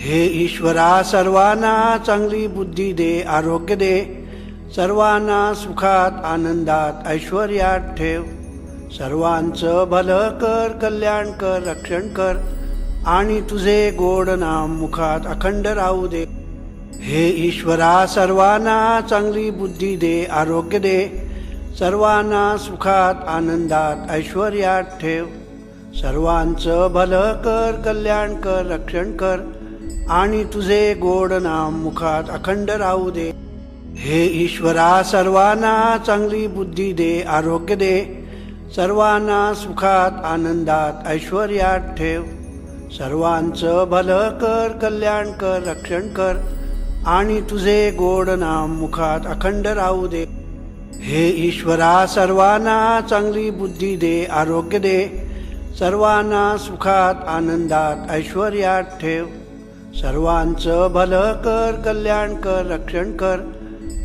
हे ईश्वरा सर्वांना चांगली बुद्धी दे, आरोग्य दे, सर्वांना सुखात आनंदात ऐश्वर्यात ठेव, सर्वांचं भलं कर, कल्याण कर, रक्षण कर आणि तुझे गोड नाम मुखात अखंड राहू दे. हे ईश्वरा सर्वांना चांगली बुद्धी दे, आरोग्य दे, सर्वांना सुखात आनंदात ऐश्वर्यात ठेव, सर्वांचं भलं कर, कल्याण कर, रक्षण कर आणि तुझे गोड नाम मुखात अखंड राहू दे. हे ईश्वरा सर्वांना चांगली बुद्धी दे, आरोग्य दे, सर्वांना सुखात आनंदात ऐश्वर्यात ठेव, सर्वांचं भलं कर, कल्याण कर, रक्षण कर आणि तुझे गोड नाम मुखात अखंड राहू दे. हे ईश्वरा सर्वांना चांगली बुद्धी दे, आरोग्य दे, सर्वांना सुखात आनंदात ऐश्वर्यात ठेव, सर्वांचं भलं कर, कल्याण कर, रक्षण कर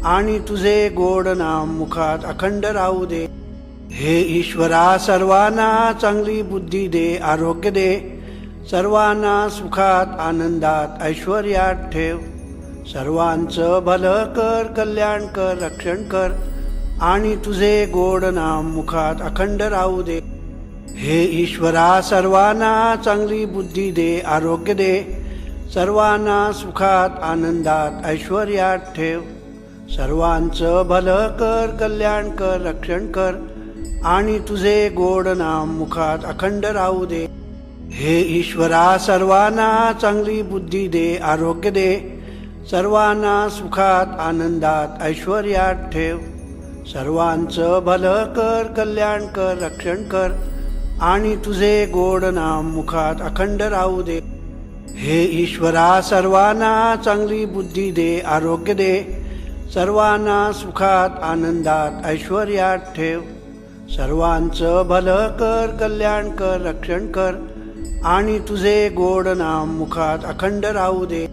आणि तुझे गोड नाम मुखात अखंड राहू दे. हे ईश्वरा सर्वांना चांगली बुद्धी दे, आरोग्य दे, सर्वांना सुखात आनंदात ऐश्वर्यात ठेव, सर्वांचं भलं कर, कल्याण कर, रक्षण कर आणि तुझे गोड नाम मुखात अखंड राहू दे. हे ईश्वरा सर्वांना चांगली बुद्धी दे, आरोग्य दे, सर्वांना सुखात आनंदात ऐश्वर्यात ठेव, सर्वांचं भलं कर, कल्याण कर, रक्षण कर आणि तुझे गोड नाम मुखात अखंड राहू दे. हे ईश्वरा सर्वांना चांगली बुद्धी दे, आरोग्य दे, सर्वांना सुखात आनंदात ऐश्वर्यात ठेव, सर्वांचं भलं कर, कल्याण कर, रक्षण कर आणि तुझे गोड नाम मुखात अखंड राहू दे. हे ईश्वरा सर्वांना चांगली बुद्धी दे, आरोग्य दे, सर्वांना सुखात आनंदात ऐश्वर्यात ठेव, सर्वांचं भलं कर, कल्याण कर, रक्षण कर आणि तुझे गोड नाम मुखात अखंड राहू दे.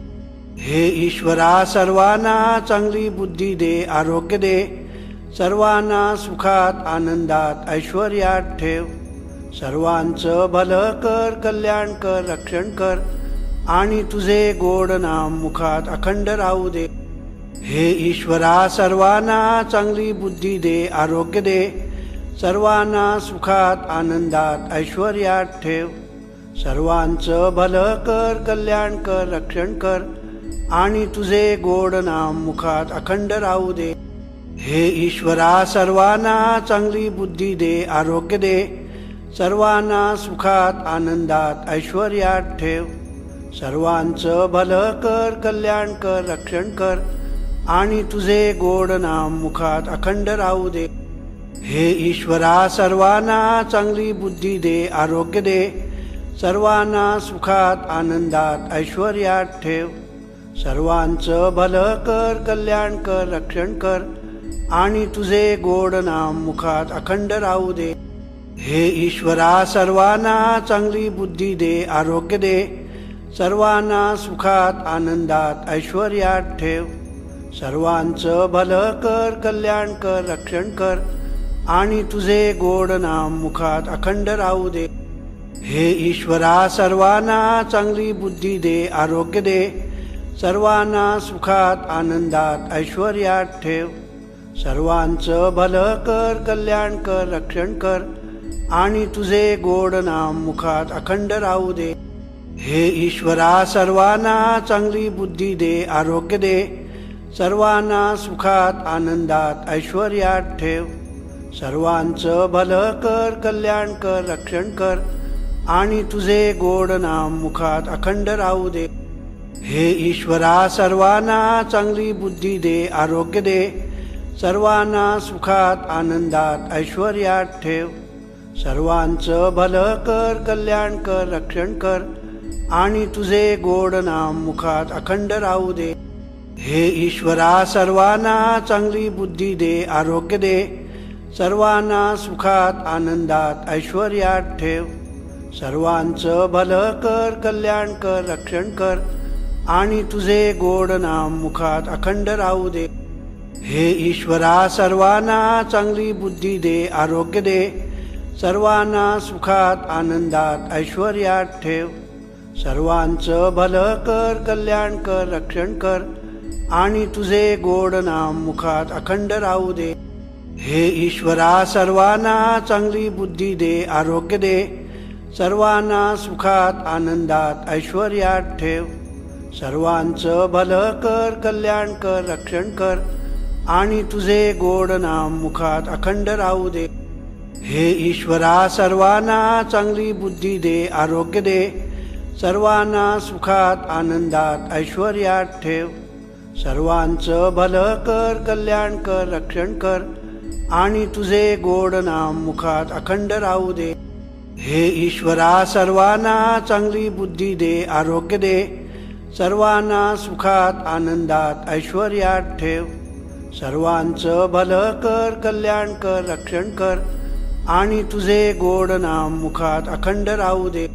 हे ईश्वरा सर्वांना चांगली बुद्धी दे, आरोग्य दे, सर्वांना सुखात आनंदात ऐश्वर्यात ठेव, सर्वांचं भलं कर, कल्याण कर, रक्षण कर आणि तुझे गोड नाम मुखात अखंड राहू दे. हे ईश्वरा सर्वांना चांगली बुद्धी दे, आरोग्य दे, सर्वांना सुखात आनंदात ऐश्वर्यात ठेव, सर्वांचं भलं कर, कल्याण कर, रक्षण कर आणि तुझे गोड नाम मुखात अखंड राहू दे. हे ईश्वरा सर्वांना चांगली बुद्धी दे, आरोग्य दे, सर्वांना सुखात आनंदात ऐश्वर्यात ठेव, सर्वांचं भलं कर, कल्याण कर, रक्षण कर आणि तुझे गोड नाम मुखात अखंड राहू दे. हे ईश्वरा सर्वांना चांगली बुद्धी दे, आरोग्य दे, सर्वांना सुखात आनंदात ऐश्वर्यात ठेव, सर्वांचं भलं कर, कल्याण कर, रक्षण कर आणि तुझे गोड नाम मुखात अखंड राहू दे. हे ईश्वरा सर्वांना चांगली बुद्धी दे, आरोग्य दे, सर्वांना सुखात आनंदात ऐश्वर्यात ठेव, सर्वांचं भलं कर, कल्याण कर, रक्षण कर आणि तुझे गोड नाम मुखात अखंड राहू दे. हे ईश्वरा सर्वांना चांगली बुद्धी दे, आरोग्य दे, सर्वांना सुखात आनंदात ऐश्वर्यात ठेव, सर्वांचं भलं कर, कल्याण कर, रक्षण कर आणि तुझे गोड नाम मुखात अखंड राहू दे. हे ईश्वरा सर्वांना चांगली बुद्धी दे, आरोग्य दे, सर्वांना सुखात आनंदात ऐश्वर्यात ठेव, सर्वांचं भलं कर, कल्याण कर, रक्षण कर आणि तुझे गोड नाम मुखात अखंड राहू दे. हे ईश्वरा सर्वांना चांगली बुद्धी दे, आरोग्य दे, सर्वांना सुखात आनंदात ऐश्वर्यात ठेव, सर्वांचं भलं कर, कल्याण कर, रक्षण कर आणि तुझे गोड नाम मुखात अखंड राहू दे. हे ईश्वरा सर्वांना चांगली बुद्धी दे, आरोग्य दे, सर्वांना सुखात आनंदात ऐश्वर्यात ठेव, सर्वांचं भलं कर, कल्याण कर, रक्षण कर आणि तुझे गोड नाम मुखात अखंड राहू दे. हे ईश्वरा सर्वांना चांगली बुद्धी दे, आरोग्य दे, सर्वांना सुखात आनंदात ऐश्वर्यात ठेव, सर्वांचं भलं कर, कल्याण कर, रक्षण कर, आणि तुझे गोड नाम मुखात अखंड राहू दे. हे ईश्वरा सर्वांना चांगली बुद्धी दे, आरोग्य दे, सर्वांना सुखात आनंदात ऐश्वर्यात ठेव. सर्वांचं भलं कर, कल्याण कर, रक्षण कर, आणि तुझे गोड नाम मुखात अखंड राहू दे. हे ईश्वरा सर्वांना चांगली बुद्धी दे, आरोग्य दे, सर्वांना सुखात आनंदात ऐश्वर्यात ठेव. सर्वांचं भलं कर, कल्याण कर, रक्षण कर, आणि तुझे गोड नाम मुखात अखंड राहू दे. हे ईश्वरा सर्वांना चांगली बुद्धी दे, आरोग्य दे, सर्वांना सुखात आनंदात ऐश्वर्यात ठेव. सर्वांचं भलं कर, कल्याण कर, रक्षण कर, आणि तुझे गोड नाम मुखात अखंड राहू दे.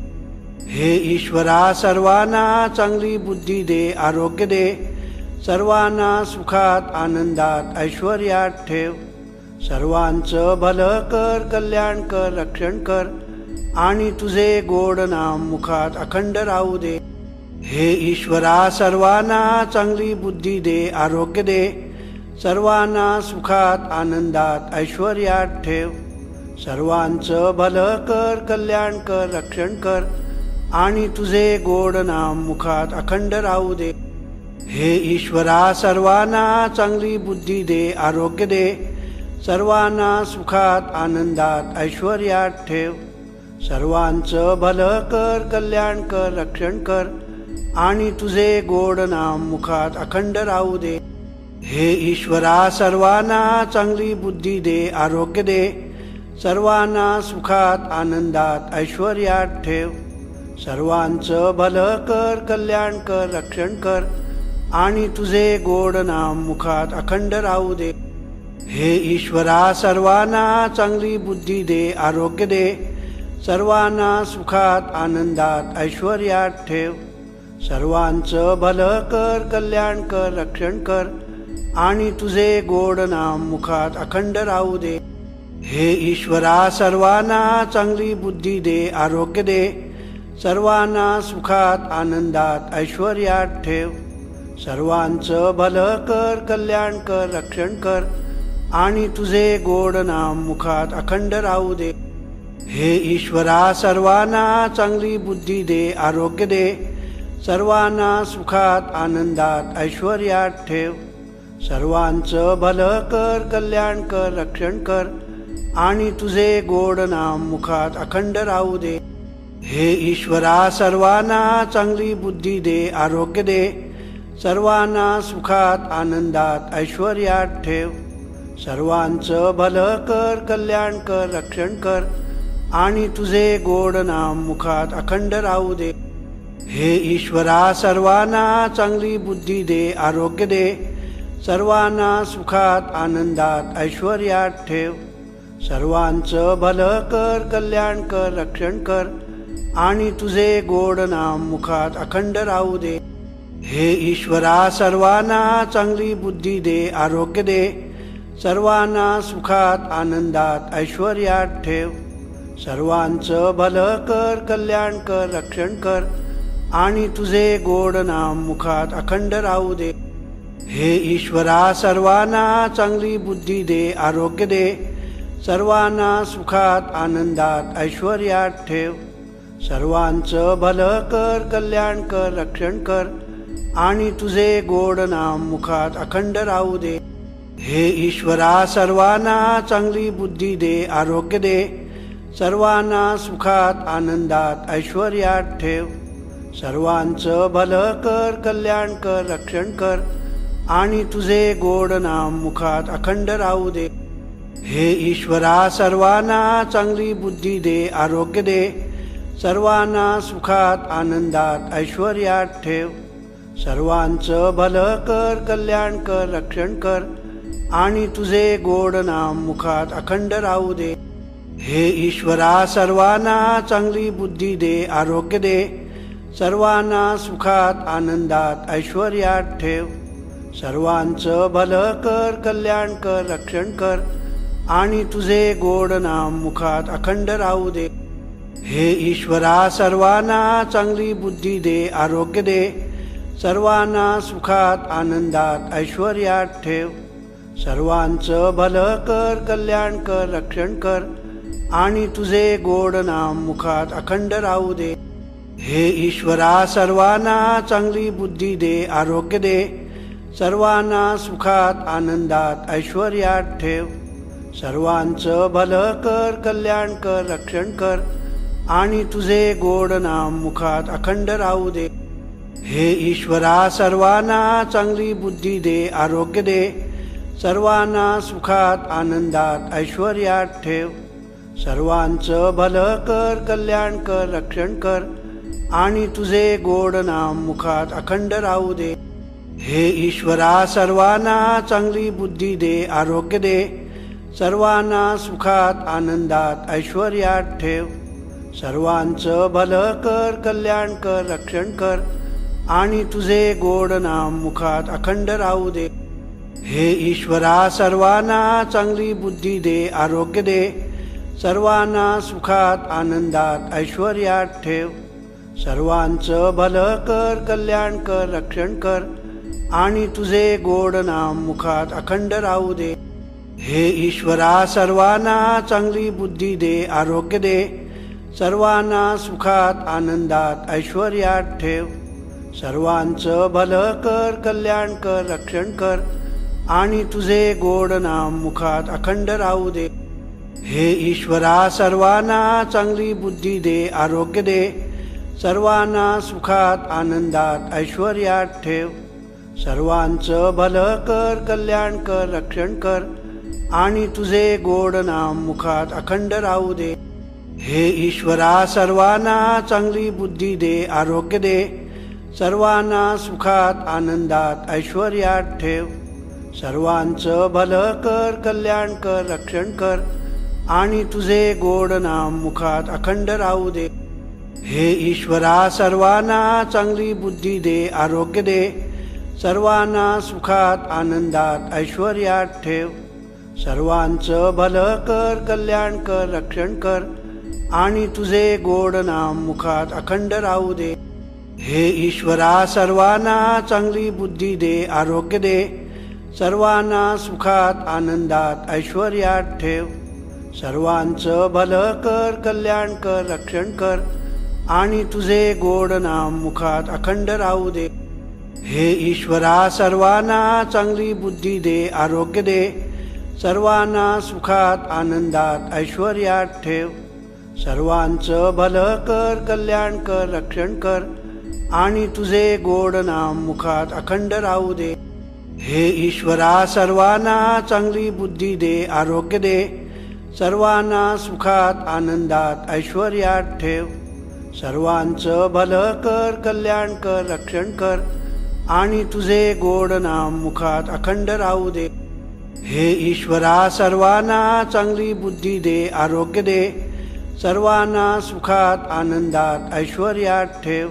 हे ईश्वरा सर्वांना चांगली बुद्धी दे, आरोग्य दे, सर्वांना सुखात आनंदात ऐश्वर्यात ठेव. सर्वांचं भलं कर, कल्याण कर, रक्षण कर, आणि तुझे गोड नाम मुखात अखंड राहू दे. हे ईश्वरा सर्वांना चांगली बुद्धी दे, आरोग्य दे, सर्वांना सुखात आनंदात ऐश्वर्यात ठेव. सर्वांचं भलं कर, कल्याण कर, रक्षण कर, आणि तुझे गोड नाम मुखात अखंड राहू दे. हे ईश्वरा सर्वांना चांगली बुद्धी दे, आरोग्य दे, सर्वांना सुखात आनंदात ऐश्वर्यात ठेव. सर्वांचं भलं कर, कल्याण कर, रक्षण कर, आणि तुझे गोड नाम मुखात अखंड राहू दे. हे ईश्वरा सर्वांना चांगली बुद्धी दे, आरोग्य दे, सर्वांना सुखात आनंदात ऐश्वर्यात ठेव. सर्वांचं भलं कर, कल्याण कर, रक्षण कर, आणि तुझे गोड नाम मुखात अखंड राहू दे. हे ईश्वरा सर्वांना चांगली बुद्धी दे, आरोग्य दे, सर्वांना सुखात आनंदात ऐश्वर्यात ठेव. सर्वांचं भलं कर, कल्याण कर, रक्षण कर, आणि तुझे गोड नाम मुखात अखंड राहू दे. हे ईश्वरा सर्वांना चांगली बुद्धी दे, आरोग्य दे, सर्वांना सुखात आनंदात ऐश्वर्यात ठेव. सर्वांचं भलं कर, कल्याण कर, रक्षण कर, आणि तुझे गोड नाम मुखात अखंड राहू दे. हे ईश्वरा सर्वांना चांगली बुद्धी दे, आरोग्य दे, सर्वांना सुखात आनंदात ऐश्वर्यात ठेव. सर्वांचं भलं कर, कल्याण कर, रक्षण कर, आणि तुझे गोड नाम मुखात अखंड राहू दे. हे ईश्वरा सर्वांना चांगली बुद्धी दे, आरोग्य दे, सर्वांना सुखात आनंदात ऐश्वर्यात ठेव. सर्वांचं भलं कर, कल्याण कर, रक्षण कर, आणि तुझे गोड नाम मुखात अखंड राहू दे. हे ईश्वरा सर्वांना चांगली बुद्धी दे, आरोग्य दे, सर्वांना सुखात आनंदात ऐश्वर्यात ठेव. सर्वांचं भलं कर, कल्याण कर, रक्षण कर, आणि तुझे गोड नाम मुखात अखंड राहू दे. हे ईश्वरा सर्वांना चांगली बुद्धी दे, आरोग्य दे, सर्वांना सुखात आनंदात ऐश्वर्यात ठेव. सर्वांचं भलं कर, कल्याण कर, रक्षण कर, आणि तुझे गोड नाम मुखात अखंड राहू दे. हे ईश्वरा सर्वांना चांगली बुद्धी दे, आरोग्य दे, सर्वांना सुखात आनंदात ऐश्वर्यात ठेव. सर्वांचं भलं कर, कल्याण कर, रक्षण कर, आणि तुझे गोड नाम मुखात अखंड राहू दे. हे ईश्वरा सर्वांना चांगली बुद्धी दे, आरोग्य दे, सर्वांना सुखात आनंदात ऐश्वर्यात ठेव. सर्वांचं भलं कर, कल्याण कर, रक्षण कर, आणि तुझे गोड नाम मुखात अखंड राहू दे. हे ईश्वरा सर्वांना चांगली बुद्धी दे, आरोग्य दे, सर्वांना सुखात आनंदात ऐश्वर्यात ठेव. सर्वांचं भलं कर, कल्याण कर, रक्षण कर, आणि तुझे गोड नाम मुखात अखंड राहू दे. हे ईश्वरा सर्वांना चांगली बुद्धी दे, आरोग्य दे, सर्वांना सुखात आनंदात ऐश्वर्यात ठेव. सर्वांचं भलं कर, कल्याण कर, रक्षण कर, आणि तुझे गोड नाम मुखात अखंड राहू दे. हे ईश्वरा सर्वांना चांगली बुद्धी दे, आरोग्य दे. सर्वांना सुखात आनंदात ऐश्वर्यात ठेव. सर्वांचं भलं कर, कल्याण कर, रक्षण कर आणि तुझे गोड नाम मुखात अखंड राहू दे. हे ईश्वरा सर्वांना चांगली बुद्धी दे, आरोग्य दे. सर्वांना सुखात आनंदात ऐश्वर्यात ठेव. सर्वांचं भलं कर, कल्याण कर, रक्षण कर आणि तुझे गोड नाम मुखात अखंड राहू दे. हे ईश्वरा सर्वांना चांगली बुद्धी दे, आरोग्य दे. सर्वांना सुखात आनंदात ऐश्वर्यात ठेव. सर्वांचं भलं कर, कल्याण कर, रक्षण कर आणि तुझे गोड नाम मुखात अखंड राहू दे. हे ईश्वरा सर्वांना चांगली बुद्धी दे, आरोग्य दे. सर्वांना सुखात आनंदात ऐश्वर्यात ठेव. सर्वांचं भलं कर, कल्याण कर, रक्षण कर आणि तुझे गोड नाम मुखात अखंड राहू दे. हे ईश्वरा सर्वांना चांगली बुद्धी दे, आरोग्य दे. सर्वांना सुखात आनंदात ऐश्वर्यात ठेव. सर्वांचं भलं कर, कल्याण कर, रक्षण कर आणि तुझे गोड नाम मुखात अखंड राहू दे. हे ईश्वरा सर्वांना चांगली बुद्धी दे, आरोग्य दे. सर्वांना सुखात आनंदात ऐश्वर्यात ठेव. सर्वांचं भलं कर, कल्याण कर, रक्षण कर आणि तुझे गोड नाम मुखात अखंड राहू दे. हे ईश्वरा सर्वांना चांगली बुद्धी दे, आरोग्य दे. सर्वांना सुखात आनंदात ऐश्वर्यात ठेव. सर्वांचं भलं कर, कल्याण कर, रक्षण कर आणि तुझे गोड नाम मुखात अखंड राहू दे. हे ईश्वरा सर्वांना चांगली बुद्धी दे, आरोग्य दे. सर्वांना सुखात आनंदात ऐश्वर्यात ठेव. सर्वांचं भलं कर, कल्याण कर, रक्षण कर आणि तुझे गोड नाम मुखात अखंड राहू दे. हे ईश्वरा सर्वांना चांगली बुद्धी दे, आरोग्य दे. सर्वांना सुखात आनंदात ऐश्वर्यात ठेव. सर्वांचं भलं कर, कल्याण कर, रक्षण कर आणि तुझे गोड नाम मुखात अखंड राहू दे. हे ईश्वरा सर्वांना चांगली बुद्धी दे, आरोग्य दे. सर्वांना सुखात आनंदात ऐश्वर्यात ठेव. सर्वांचं भलं कर, कल्याण कर, रक्षण कर आणि तुझे गोड नाम मुखात अखंड राहू दे. हे ईश्वरा सर्वांना चांगली बुद्धी दे, आरोग्य दे. सर्वांना सुखात आनंदात ऐश्वर्यात ठेव. सर्वांचं भलं कर, कल्याण कर, रक्षण कर आणि तुझे गोड नाम मुखात अखंड राहू दे. हे ईश्वरा सर्वांना चांगली बुद्धी दे, आरोग्य दे. सर्वांना सुखात आनंदात ऐश्वर्यात ठेव. सर्वांचं भलं कर, कल्याण कर, रक्षण कर आणि तुझे गोड नाम मुखात अखंड राहू दे. हे ईश्वरा सर्वांना चांगली बुद्धी दे, आरोग्य दे. सर्वांना सुखात आनंदात ऐश्वर्यात ठेव.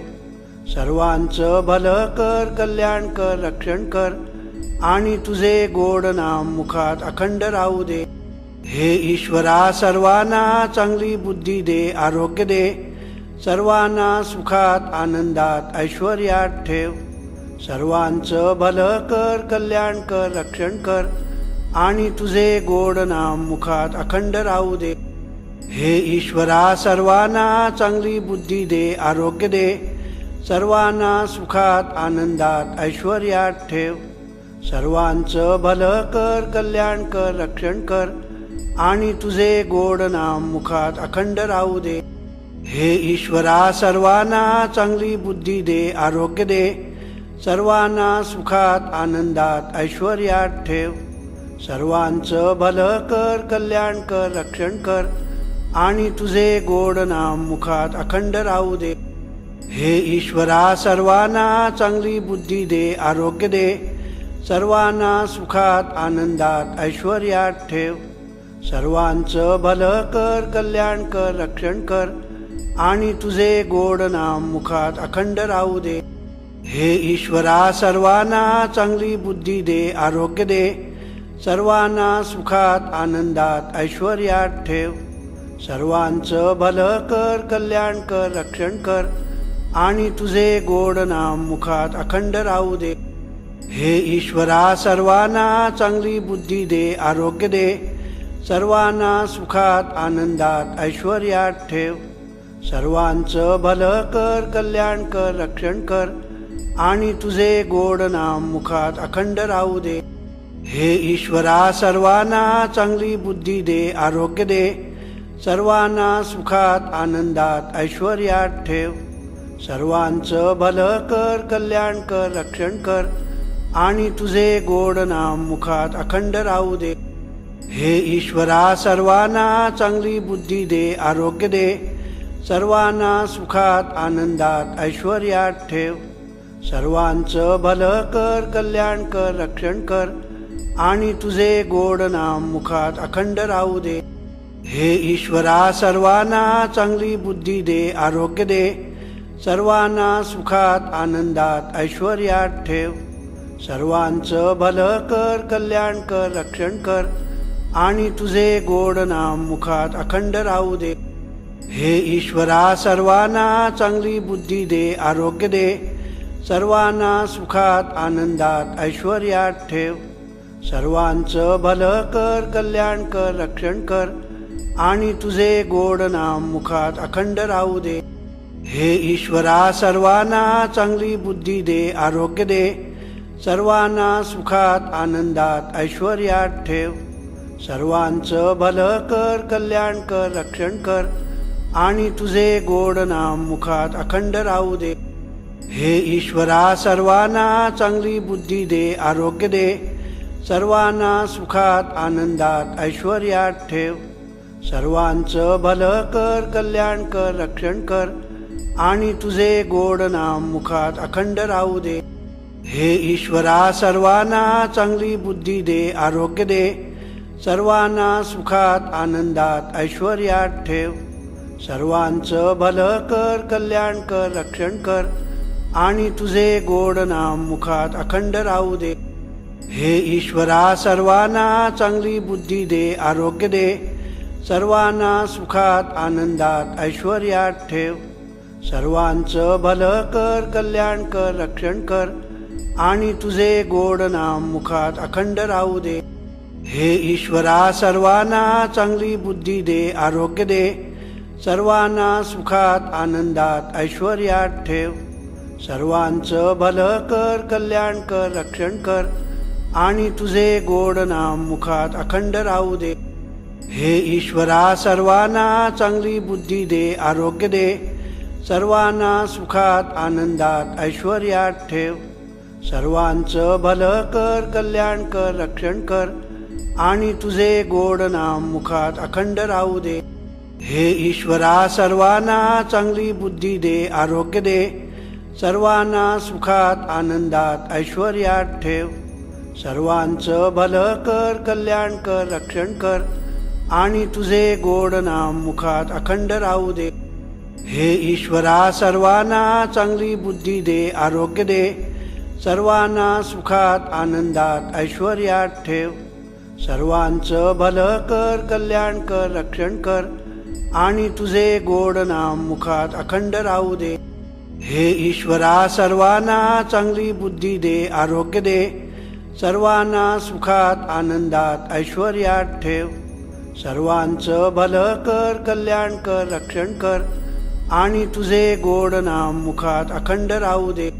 सर्वांचं भलं कर, कल्याण कर, रक्षण कर आणि तुझे गोड नाम मुखात अखंड राहू दे. हे ईश्वरा सर्वांना चांगली बुद्धी दे, आरोग्य दे. सर्वांना सुखात आनंदात ऐश्वर्यात ठेव. सर्वांचं भलं कर, कल्याण कर, रक्षण कर आणि तुझे गोड नाम मुखात अखंड राहू दे. हे ईश्वरा सर्वांना चांगली बुद्धी दे, आरोग्य दे. सर्वांना सुखात आनंदात ऐश्वर्यात ठेव. सर्वांचं भलं कर, कल्याण कर, रक्षण कर आणि तुझे गोड नाम मुखात अखंड राहू दे. हे ईश्वरा सर्वांना चांगली बुद्धी दे, आरोग्य दे. सर्वांना सुखात आनंदात ऐश्वर्यात ठेव. सर्वांचं भलं कर, कल्याण कर, रक्षण कर आणि तुझे गोड नाम मुखात अखंड राहू दे. हे ईश्वरा सर्वांना चांगली बुद्धी दे, आरोग्य दे. सर्वांना सुखात आनंदात ऐश्वर्यात ठेव. सर्वांचं भलं कर, कल्याण कर, रक्षण कर आणि तुझे गोड नाम मुखात अखंड राहू दे. हे ईश्वरा सर्वांना चांगली बुद्धी दे, आरोग्य दे. सर्वांना सुखात आनंदात ऐश्वर्यात ठेव. सर्वांचं भलं कर, कल्याण कर, रक्षण कर आणि तुझे गोड नाम मुखात अखंड राहू दे. हे ईश्वरा सर्वांना चांगली बुद्धी दे, आरोग्य दे. सर्वांना सुखात आनंदात ऐश्वर्यात ठेव. सर्वांचं भलं कर, कल्याण कर, रक्षण कर आणि तुझे गोड नाम मुखात अखंड राहू दे. हे ईश्वरा सर्वांना चांगली बुद्धी दे, आरोग्य दे. सर्वांना सुखात आनंदात ऐश्वर्यात ठेव. सर्वांचं भलं कर, कल्याण कर, रक्षण कर आणि तुझे गोड नाम मुखात अखंड राहू दे. हे ईश्वरा सर्वांना चांगली बुद्धी दे, आरोग्य दे. सर्वांना सुखात आनंदात ऐश्वर्यात ठेव. सर्वांचं भलं कर, कल्याण कर, रक्षण कर आणि तुझे गोड नाम मुखात अखंड राहू दे. हे ईश्वरा सर्वांना चांगली बुद्धी दे, आरोग्य दे. सर्वांना सुखात आनंदात ऐश्वर्यात ठेव. सर्वांचं भलं कर, कल्याण कर, रक्षण कर आणि तुझे गोड नाम मुखात अखंड राहू दे. हे ईश्वरा सर्वांना चांगली बुद्धी दे, आरोग्य दे. सर्वांना सुखात आनंदात ऐश्वर्यात ठेव. सर्वांचं भलं कर, कल्याण कर, रक्षण कर आणि तुझे गोड नाम मुखात अखंड राहू दे. हे ईश्वरा सर्वांना चांगली बुद्धी दे, आरोग्य दे. सर्वांना सुखात आनंदात ऐश्वर्यात ठेव. सर्वांचं भलं कर, कल्याण कर, रक्षण कर आणि तुझे गोड नाम मुखात अखंड राहू दे. हे ईश्वरा सर्वांना चांगली बुद्धी दे, आरोग्य दे. सर्वांना सुखात आनंदात ऐश्वर्यात ठेव. सर्वांचं भलं कर, कल्याण कर, रक्षण कर आणि तुझे गोड नाम मुखात अखंड राहू दे. हे ईश्वरा सर्वांना चांगली बुद्धी दे, आरोग्य दे. सर्वांना सुखात आनंदात ऐश्वर्यात ठेव. सर्वांचं भलं कर, कल्याण कर, रक्षण कर आणि तुझे गोड नाम मुखात अखंड राहू दे. हे ईश्वरा सर्वांना चांगली बुद्धी दे, आरोग्य दे. सर्वांना सुखात आनंदात ऐश्वर्यात ठेव. सर्वांचं भलं कर, कल्याण कर, रक्षण कर आणि तुझे गोड नाम मुखात अखंड राहू दे. हे ईश्वरा सर्वांना चांगली बुद्धी दे, आरोग्य दे. सर्वांना सुखात आनंदात ऐश्वर्यात ठेव. सर्वांचं भलं कर, कल्याण कर, रक्षण कर आणि तुझे गोड नाम मुखात अखंड राहू दे. हे ईश्वरा सर्वांना चांगली बुद्धी दे, आरोग्य दे. सर्वांना सुखात आनंदात ऐश्वर्यात ठेव. सर्वांचं भलं कर, कल्याण कर, रक्षण कर आणि तुझे गोड नाम मुखात अखंड राहू दे. हे ईश्वरा सर्वांना चांगली बुद्धी दे, आरोग्य दे. सर्वांना सुखात आनंदात ऐश्वर्यात ठेव. सर्वांचं भलं कर, कल्याण कर, रक्षण कर आणि तुझे गोड नाम मुखात अखंड राहू दे. हे ईश्वरा सर्वांना चांगली बुद्धी दे, आरोग्य दे. सर्वांना सुखात आनंदात ऐश्वर्यात ठेव. सर्वांचं भलं कर, कल्याण कर, रक्षण कर आणि तुझे गोड नाम मुखात अखंड राहू दे. हे ईश्वरा सर्वांना चांगली बुद्धी दे, आरोग्य दे. सर्वांना सुखात आनंदात ऐश्वर्यात ठेव. सर्वांचं भलं कर, कल्याण कर, रक्षण कर आणि तुझे गोड नाम मुखात अखंड राहू दे.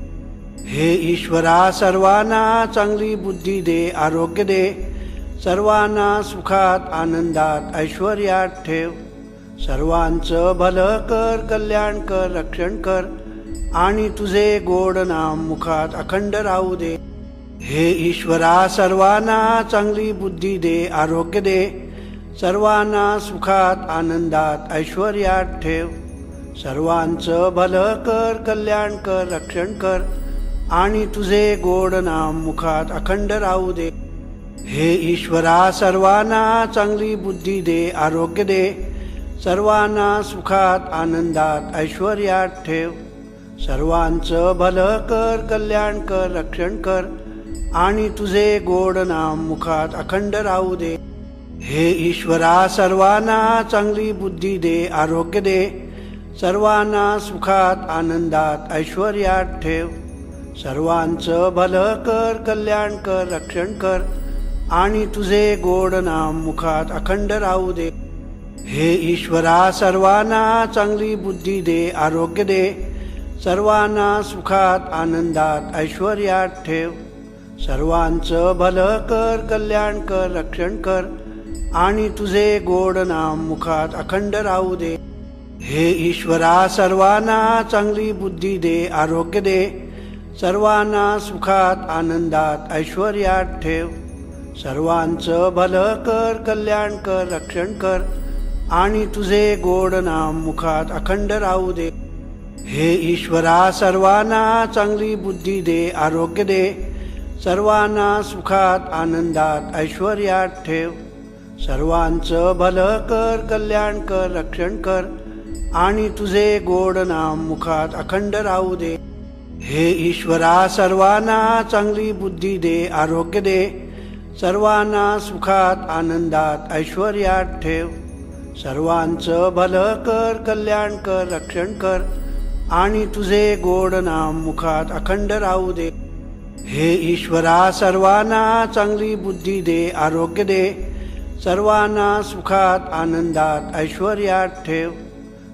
हे ईश्वरा सर्वांना चांगली बुद्धी दे, आरोग्य दे. सर्वांना सुखात आनंदात ऐश्वर्यात ठेव. सर्वांचं भलं कर, कल्याण कर, रक्षण कर आणि तुझे गोड नाम मुखात अखंड राहू दे. हे ईश्वरा सर्वांना चांगली बुद्धी दे, आरोग्य दे. सर्वांना सुखात आनंदात ऐश्वर्यात ठेव. सर्वांचं भलं कर, कल्याण कर, रक्षण कर आणि तुझे गोड नाम मुखात अखंड राहू दे. हे ईश्वरा सर्वांना चांगली बुद्धी दे, आरोग्य दे. सर्वांना सुखात आनंदात ऐश्वर्यात ठेव. सर्वांचं भलं कर, कल्याण कर, रक्षण कर आणि तुझे गोड नाम मुखात अखंड राहू दे. हे ईश्वरा सर्वांना चांगली बुद्धी दे, आरोग्य दे. सर्वांना सुखात आनंदात ऐश्वर्यात ठेव. सर्वांचं भलं कर, कल्याण कर, रक्षण कर आणि तुझे गोड नाम मुखात अखंड राहू दे. हे ईश्वरा सर्वांना चांगली बुद्धी दे, आरोग्य दे. सर्वांना सुखात आनंदात ऐश्वर्यात ठेव. सर्वांचं भलं कर, कल्याण कर, रक्षण कर आणि तुझे गोड नाम मुखात अखंड राहू दे. हे ईश्वरा सर्वांना चांगली बुद्धी दे, आरोग्य दे. सर्वांना सुखात आनंदात ऐश्वर्यात ठेव. सर्वांचं भलं कर, कल्याण कर, रक्षण कर आणि तुझे गोड नाम मुखात अखंड राहू दे. हे ईश्वरा सर्वांना चांगली बुद्धी दे, आरोग्य दे. सर्वांना सुखात आनंदात ऐश्वर्यात ठेव. सर्वांचं भलं कर, कल्याण कर, रक्षण कर आणि तुझे गोड नाम मुखात अखंड राहू दे. हे ईश्वरा सर्वांना चांगली बुद्धी दे, आरोग्य दे. सर्वांना सुखात आनंदात ऐश्वर्यात ठेव. सर्वांचं भलं कर, कल्याण कर, रक्षण कर आणि तुझे गोड नाम मुखात अखंड राहू दे. हे ईश्वरा सर्वांना चांगली बुद्धी दे, आरोग्य दे. सर्वांना सुखात आनंदात ऐश्वर्यात ठेव.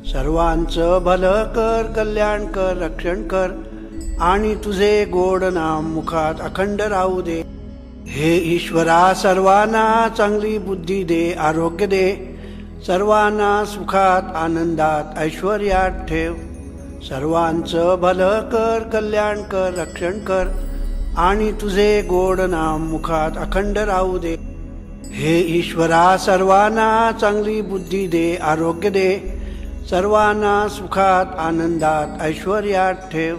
सर्वांचं भलं कर, कल्याण कर, रक्षण कर आणि तुझे गोड नाम मुखात अखंड राहू दे. हे ईश्वरा सर्वांना चांगली बुद्धी दे, आरोग्य दे. सर्वांना सुखात आनंदात ऐश्वर्यात ठेव. सर्वांचं भलं कर, कल्याण कर, रक्षण कर आणि तुझे गोड नाम मुखात अखंड राहू दे. हे ईश्वरा सर्वांना चांगली बुद्धी दे, आरोग्य दे. सर्वांना सुखात आनंदात ऐश्वर्यात ठेव.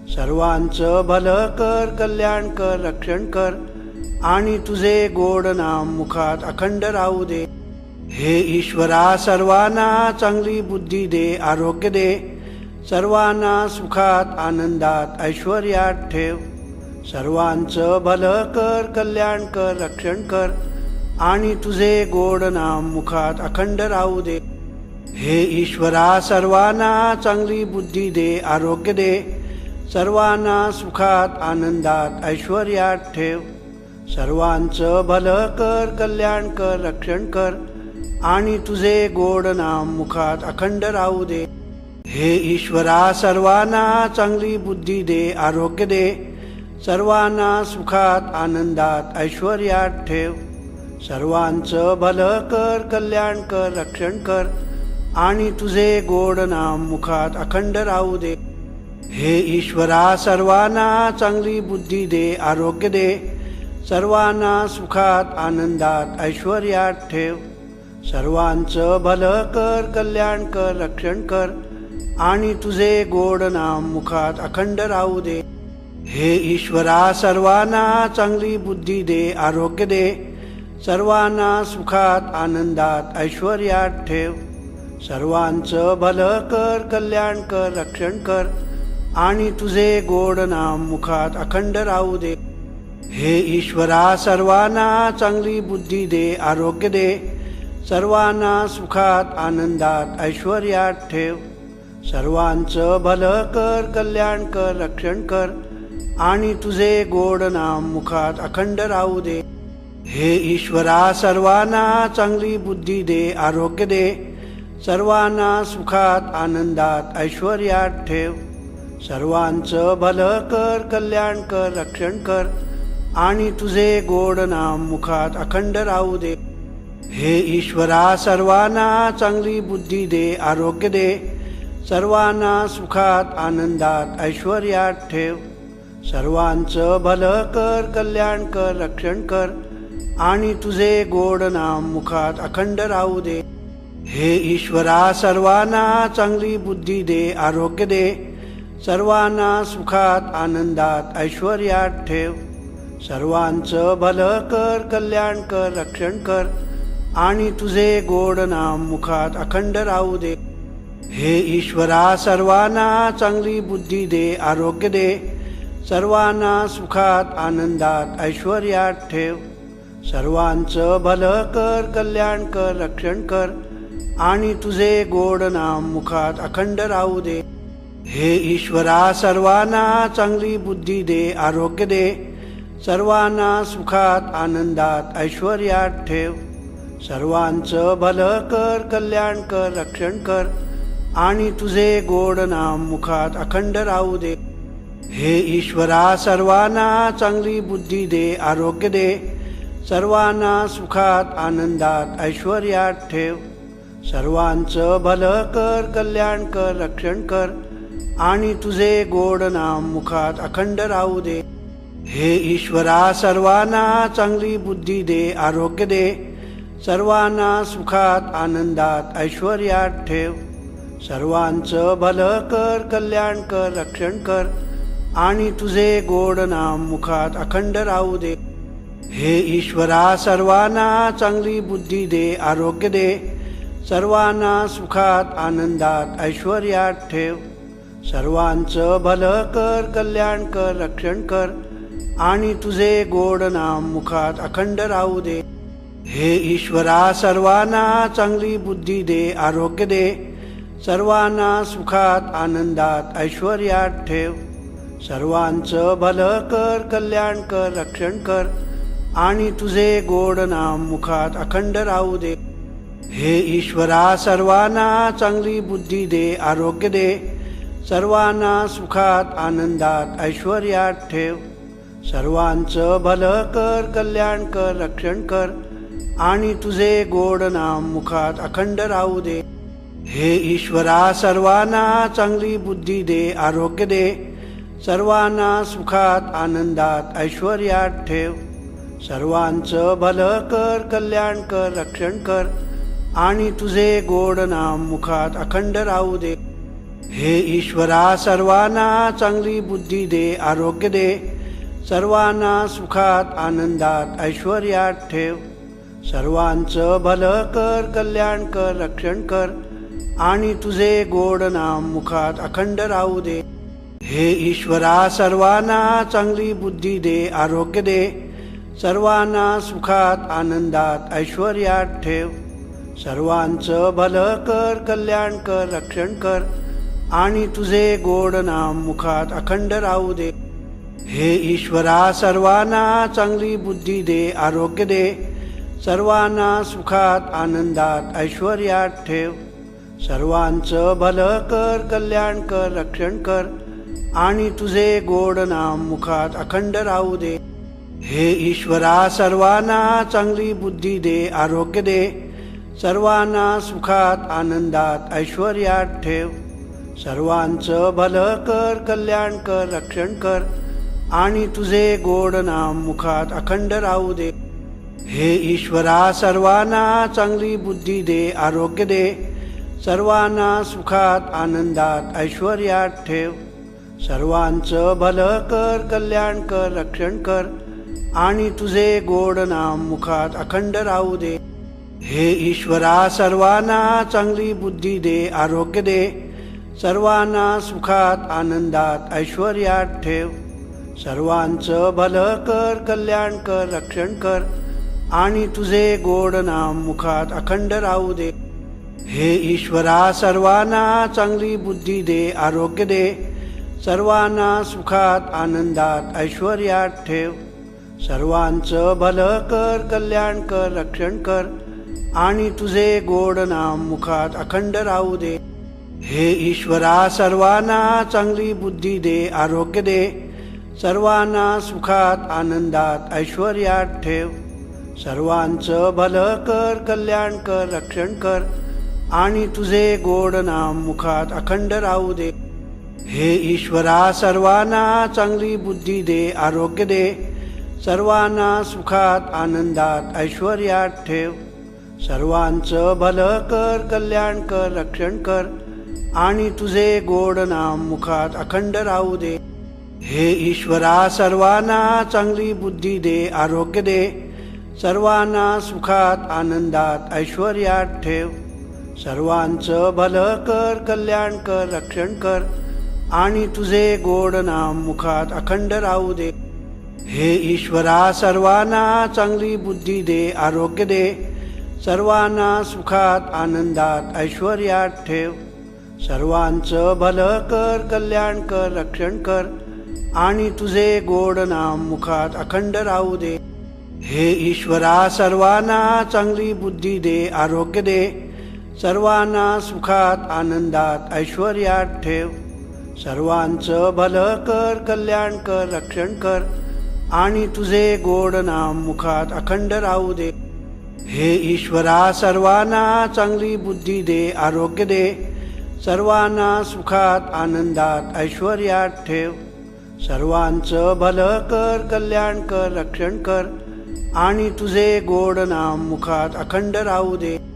सर्वांचं भलं कर, कल्याण कर, रक्षण कर आणि तुझे गोड नाम मुखात अखंड राहू दे. हे ईश्वरा सर्वांना चांगली बुद्धी दे, आरोग्य दे. सर्वांना सुखात आनंदात ऐश्वर्यात ठेव. सर्वांचं भलं कर, कल्याण कर, रक्षण कर आणि तुझे गोड नाम मुखात अखंड राहू दे. हे ईश्वरा सर्वांना चांगली बुद्धी दे, आरोग्य दे. सर्वांना सुखात आनंदात ऐश्वर्यात ठेव. सर्वांचं भलं कर, कल्याण कर, रक्षण कर आणि तुझे गोड नाम मुखात अखंड राहू दे. हे ईश्वरा सर्वांना चांगली बुद्धी दे, आरोग्य दे. सर्वांना सुखात आनंदात ऐश्वर्यात ठेव. सर्वांचं भलं कर, कल्याण कर, रक्षण कर आणि तुझे गोड नाम मुखात अखंड राहू दे. हे ईश्वरा सर्वांना चांगली बुद्धी दे, आरोग्य दे. सर्वांना सुखात आनंदात ऐश्वर्यात ठेव. सर्वांचं भलं कर, कल्याण कर, रक्षण कर आणि तुझे गोड नाम मुखात अखंड राहू दे. हे ईश्वरा सर्वांना चांगली बुद्धी दे, आरोग्य दे. सर्वांना सुखात आनंदात ऐश्वर्यात ठेव. सर्वांचं भलं कर, कल्याण कर, रक्षण कर आणि तुझे गोड नाम मुखात अखंड राहू दे. हे ईश्वरा सर्वांना चांगली बुद्धी दे, आरोग्य दे. सर्वांना सुखात आनंदात ऐश्वर्यात ठेव. सर्वांचं भलं कर, कल्याण कर, रक्षण कर आणि तुझे गोड नाम मुखात अखंड राहू दे. हे ईश्वरा सर्वांना चांगली बुद्धी दे, आरोग्य दे. सर्वांना सुखात आनंदात ऐश्वर्यात ठेव. सर्वांचं भलं कर, कल्याण कर, रक्षण कर आणि तुझे गोड नाम मुखात अखंड राहू दे. हे ईश्वरा सर्वांना चांगली बुद्धी दे, आरोग्य दे. सर्वांना सुखात आनंदात ऐश्वर्यात ठेव. सर्वांचं भलं कर, कल्याण कर, रक्षण कर आणि तुझे गोड नाम मुखात अखंड राहू दे. हे ईश्वरा सर्वांना चांगली बुद्धी दे, आरोग्य दे. सर्वांना सुखात आनंदात ऐश्वर्यात ठेव. सर्वांचं भलं कर, कल्याण कर, रक्षण कर आणि तुझे गोड नाम मुखात अखंड राहू दे. हे ईश्वरा सर्वांना चांगली बुद्धी दे, आरोग्य दे. सर्वांना सुखात आनंदात ऐश्वर्यात ठेव. सर्वांचं भलं कर, कल्याण कर, रक्षण कर आणि तुझे गोड नाम मुखात अखंड राहू दे. हे ईश्वरा सर्वांना चांगली बुद्धी दे, आरोग्य दे. सर्वांना सुखात आनंदात ऐश्वर्यात ठेव. सर्वांचं भलं कर, कल्याण कर, रक्षण कर आणि तुझे गोड नाम मुखात अखंड राहू दे. हे ईश्वरा सर्वांना चांगली बुद्धी दे, आरोग्य दे. सर्वांना सुखात आनंदात ऐश्वर्यात ठेव. सर्वांचं भलं कर, कल्याण कर, रक्षण कर आणि तुझे गोड नाम मुखात अखंड राहू दे. हे ईश्वरा सर्वांना चांगली बुद्धी दे, आरोग्य दे. सर्वांना सुखात आनंदात ऐश्वर्यात ठेव. सर्वांचं भलं कर, कल्याण कर, रक्षण कर आणि तुझे गोड नाम मुखात अखंड राहू दे. हे ईश्वरा सर्वांना चांगली बुद्धी दे, आरोग्य दे. सर्वांना सुखात आनंदात ऐश्वर्यात ठेव. सर्वांचं भलं कर, कल्याण कर, रक्षण कर आणि तुझे गोड नाम मुखात अखंड राहू दे. हे ईश्वरा सर्वांना चांगली बुद्धी दे, आरोग्य दे. सर्वांना सुखात आनंदात ऐश्वर्यात ठेव. सर्वांचं भलं कर, कल्याण कर, रक्षण कर आणि तुझे गोड नाम मुखात अखंड राहू दे. हे ईश्वरा सर्वांना चांगली बुद्धी दे, आरोग्य दे. सर्वांना सुखात आनंदात ऐश्वर्यात ठेव. सर्वांचं भलं कर, कल्याण कर, रक्षण कर आणि तुझे गोड नाम मुखात अखंड राहू दे. हे ईश्वरा सर्वांना चांगली बुद्धी दे, आरोग्य दे. सर्वांना सुखात आनंदात ऐश्वर्यात ठेव. सर्वांचं भलं कर, कल्याण कर, रक्षण कर आणि तुझे गोड नाम मुखात अखंड राहू दे. हे ईश्वरा सर्वांना चांगली बुद्धी दे, आरोग्य दे. सर्वांना सुखात आनंदात ऐश्वर्यात ठेव. सर्वांचं भलं कर, कल्याण कर, रक्षण कर आणि तुझे गोड नाम मुखात अखंड राहू दे. हे ईश्वरा सर्वांना चांगली बुद्धी दे, आरोग्य दे. सर्वांना सुखात आनंदात ऐश्वर्यात ठेव. सर्वांचं भलं कर, कल्याण कर, रक्षण कर आणि तुझे गोड नाम मुखात अखंड राहू दे. हे ईश्वरा सर्वांना चांगली बुद्धी दे, आरोग्य दे. सर्वांना सुखात आनंदात ऐश्वर्यात ठेव. सर्वांचं भलं कर, कल्याण कर, रक्षण कर आणि तुझे गोड नाम मुखात अखंड राहू दे. हे ईश्वरा सर्वांना चांगली बुद्धी दे, आरोग्य दे. सर्वांना सुखात आनंदात ऐश्वर्यात ठेव. सर्वांचं भलं कर, कल्याण कर, रक्षण कर आणि तुझे गोड नाम मुखात अखंड राहू दे. हे ईश्वरा सर्वांना चांगली बुद्धी दे, आरोग्य दे. सर्वांना सुखात आनंदात ऐश्वर्यात ठेव. सर्वांचं भलं कर, कल्याण कर, रक्षण कर आणि तुझे गोड नाम मुखात अखंड राहू दे. हे ईश्वरा सर्वांना चांगली बुद्धी दे, आरोग्य दे. सर्वांना सुखात आनंदात ऐश्वर्यात ठेव. सर्वांचं भलं कर, कल्याण कर, रक्षण कर आणि तुझे गोड नाम मुखात अखंड राहू दे. हे ईश्वरा सर्वांना चांगली बुद्धी दे, आरोग्य दे. सर्वांना सुखात आनंदात ऐश्वर्यात ठेव. सर्वांचं भलं कर, कल्याण कर, रक्षण कर आणि तुझे गोड नाम मुखात अखंड राहू दे. हे ईश्वरा सर्वांना चांगली बुद्धी दे, आरोग्य दे. सर्वांना सुखात आनंदात ऐश्वर्यात ठेव. सर्वांचं भलं कर, कल्याण कर, रक्षण कर आणि तुझे गोड नाम मुखात अखंड राहू दे. हे ईश्वरा सर्वांना चांगली बुद्धी दे, आरोग्य दे. सर्वांना सुखात आनंदात ऐश्वर्यात ठेव. सर्वांचं भलं कर, कल्याण कर, रक्षण कर आणि तुझे गोड नाम मुखात अखंड राहू दे. हे ईश्वरा सर्वांना चांगली बुद्धी दे, आरोग्य दे. सर्वांना सुखात आनंदात ऐश्वर्यात ठेव. सर्वांचं भलं कर, कल्याण कर, रक्षण कर आणि तुझे गोड नाम मुखात अखंड राहू दे. हे ईश्वरा सर्वांना चांगली बुद्धी दे, आरोग्य दे. सर्वांना सुखात आनंदात ऐश्वर्यात ठेव. सर्वांचं भलं कर, कल्याण कर, रक्षण कर आणि तुझे गोड नाम मुखात अखंड राहू दे. हे ईश्वरा सर्वांना चांगली बुद्धी दे, आरोग्य दे. सर्वांना सुखात आनंदात ऐश्वर्यात ठेव. सर्वांचं भलं कर, कल्याण कर, रक्षण कर आणि तुझे गोड नाम मुखात अखंड राहू दे. हे ईश्वरा सर्वांना चांगली बुद्धी दे, आरोग्य दे. सर्वांना सुखात आनंदात ऐश्वर्यात ठेव. सर्वांचं भलं कर, कल्याण कर, रक्षण कर आणि तुझे गोड नाम मुखात अखंड राहू दे.